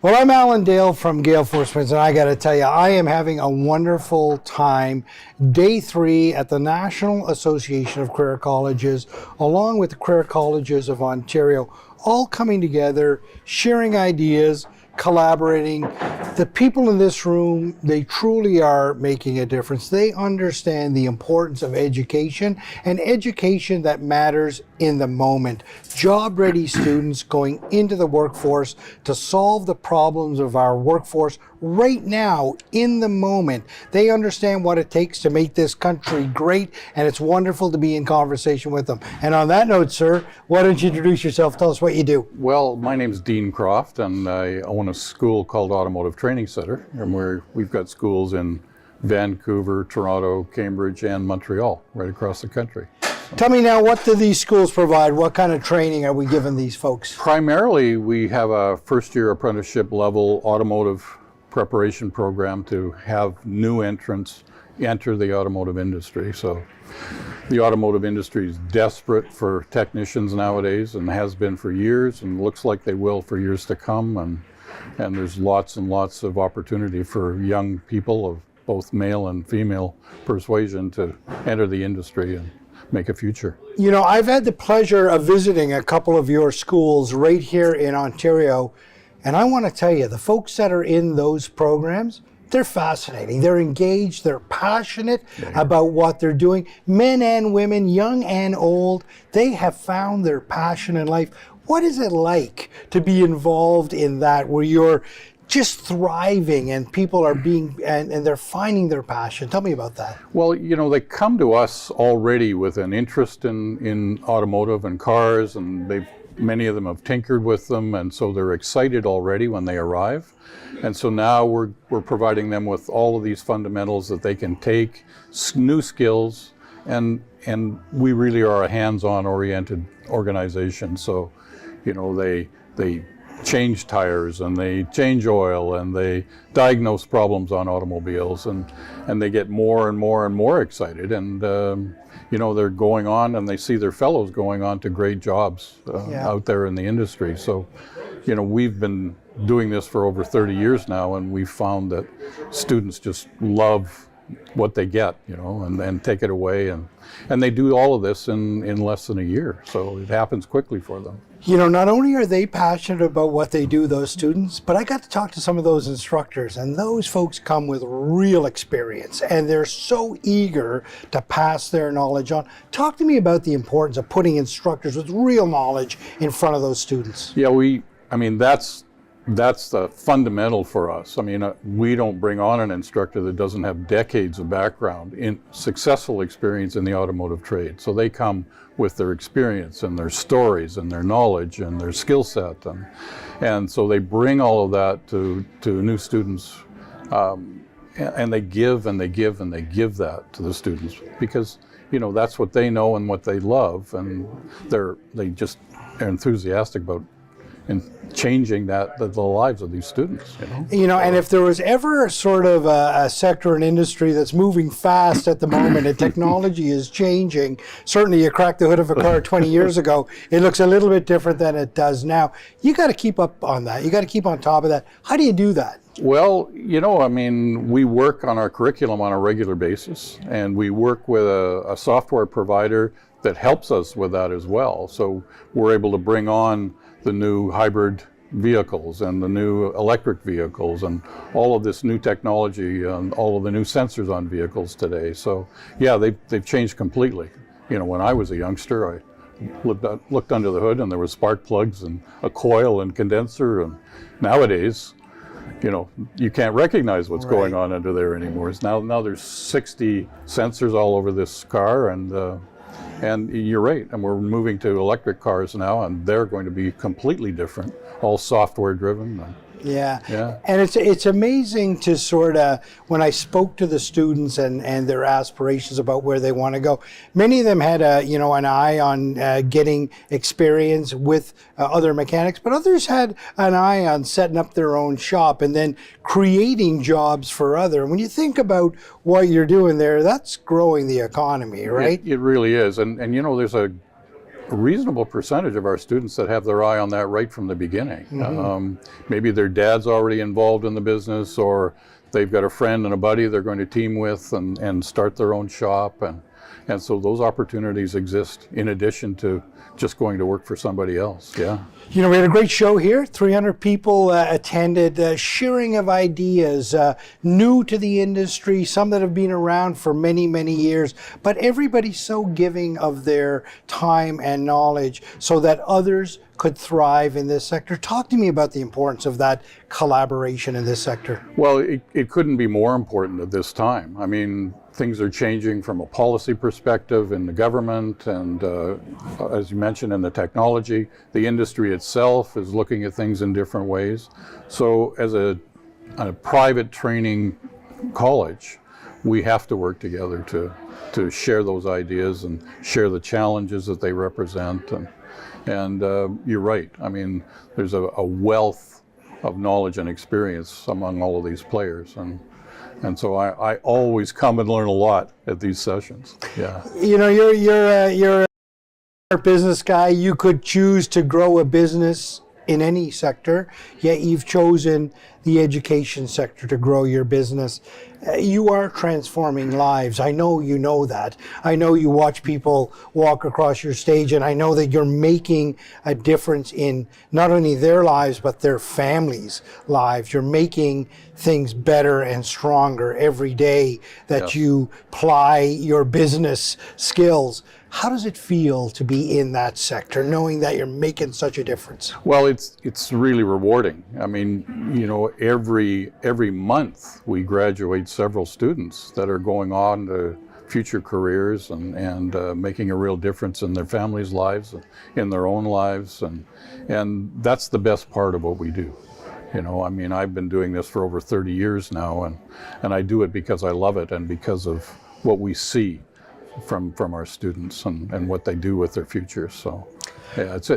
Well, I'm Alan Dale from Gale Force Winds, and I got to tell you, I am having a wonderful time. Day 3 at the National Association of Career Colleges, along with the Career Colleges of Ontario, all coming together, sharing ideas, collaborating. The people in this room, they truly are making a difference. They understand the importance of education, and education that matters in the moment. Job-ready students going into the workforce to solve the problems of our workforce right now, in the moment. They understand what it takes to make this country great, and it's wonderful to be in conversation with them. And on that note, sir, why don't you introduce yourself? Tell us what you do. Well, my name's Dean Croft, and I own a school called Automotive Training Center, and we've got schools in Vancouver, Toronto, Cambridge, and Montreal, right across the country. Tell me now, what do these schools provide? What kind of training are we giving these folks? Primarily, we have a first-year apprenticeship level automotive preparation program to have new entrants enter the automotive industry. So the automotive industry is desperate for technicians nowadays, and has been for years, and looks like they will for years to come. And there's lots and lots of opportunity for young people of both male and female persuasion to enter the industry and make a future. You know, I've had the pleasure of visiting a couple of your schools right here in Ontario, and I want to tell you, the folks that are in those programs, they're fascinating. They're engaged, they're passionate about what they're doing. Men and women, young and old, they have found their passion in life. What is it like to be involved in that, where you're just thriving and people are being, and they're finding their passion? Tell me about that. Well, you know, they come to us already with an interest in automotive and cars, and many of them have tinkered with them, and so they're excited already when they arrive. And so now we're providing them with all of these fundamentals that they can take, new skills, and we really are a hands-on oriented organization. So, you know, they change tires, and they change oil, and they diagnose problems on automobiles, and they get more and more and more excited, and you know, they're going on and they see their fellows going on to great jobs out there in the industry. So, you know, we've been doing this for over 30 years now, and we've found that students just love what they get, you know, and take it away, and they do all of this in less than a year. So it happens quickly for them. You know, not only are they passionate about what they do, those students, but I got to talk to some of those instructors, and those folks come with real experience, and they're so eager to pass their knowledge on. Talk to me about the importance of putting instructors with real knowledge in front of those students. Yeah, I mean, that's the fundamental for us. I mean, we don't bring on an instructor that doesn't have decades of background in successful experience in the automotive trade. So they come with their experience and their stories and their knowledge and their skill set, and so they bring all of that to new students, and they give and they give and they give that to the students, because, you know, that's what they know and what they love, and they just are enthusiastic about and changing the lives of these students. You know, and if there was ever sort of a sector and industry that's moving fast at the moment, and technology is changing, certainly you cracked the hood of a car 20 years ago, it looks a little bit different than it does now. You got to keep up on that. You got to keep on top of that. How do you do that? Well, you know, I mean, we work on our curriculum on a regular basis, and we work with a software provider that helps us with that as well. So we're able to bring on the new hybrid vehicles and the new electric vehicles and all of this new technology and all of the new sensors on vehicles today. So yeah, they've changed completely. You know, when I was a youngster, I looked under the hood and there were spark plugs and a coil and condenser, and nowadays, you know, you can't recognize what's going on under there anymore. Now there's 60 sensors all over this car, and you're right, and we're moving to electric cars now, and they're going to be completely different, all software driven. Yeah. And it's amazing to sort of, when I spoke to the students and their aspirations about where they want to go, many of them had an eye on getting experience with other mechanics, but others had an eye on setting up their own shop and then creating jobs for others. When you think about what you're doing there, that's growing the economy, right? It really is, and you know, there's a a reasonable percentage of our students that have their eye on that right from the beginning. Maybe their dad's already involved in the business, or they've got a friend and a buddy they're going to team with and start their own shop. And so those opportunities exist in addition to just going to work for somebody else. Yeah. You know, we had a great show here. 300 people attended, sharing of ideas, new to the industry, some that have been around for many, many years, but everybody's so giving of their time and knowledge so that others could thrive in this sector. Talk to me about the importance of that collaboration in this sector. Well, it couldn't be more important at this time. I mean, things are changing from a policy perspective in the government, and as you mentioned, in the technology. The industry itself is looking at things in different ways. So as a private training college, we have to work together to share those ideas and share the challenges that they represent. And you're right. I mean, there's a wealth of knowledge and experience among all of these players. And so I always come and learn a lot at these sessions. Yeah. You know, you're a business guy. You could choose to grow a business in any sector, yet you've chosen the education sector to grow your business. You are transforming lives. I know you know that. I know you watch people walk across your stage, and I know that you're making a difference in not only their lives, but their families' lives. You're making things better and stronger every day that you ply your business skills. How does it feel to be in that sector, knowing that you're making such a difference? Well, it's really rewarding. I mean, you know, every month we graduate several students that are going on to future careers and making a real difference in their families' lives, in their own lives, and that's the best part of what we do. You know, I mean, I've been doing this for over 30 years now, and I do it because I love it and because of what we see from our students and what they do with their future. So yeah, it's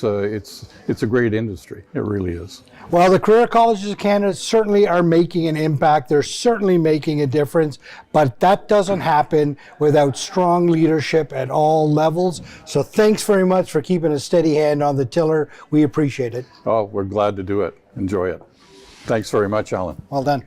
a great industry. It really is. Well, the Career Colleges of Canada certainly are making an impact. They're certainly making a difference, but that doesn't happen without strong leadership at all levels. So thanks very much for keeping a steady hand on the tiller. We appreciate it. Oh, we're glad to do it. Enjoy it. Thanks very much, Alan. Well done.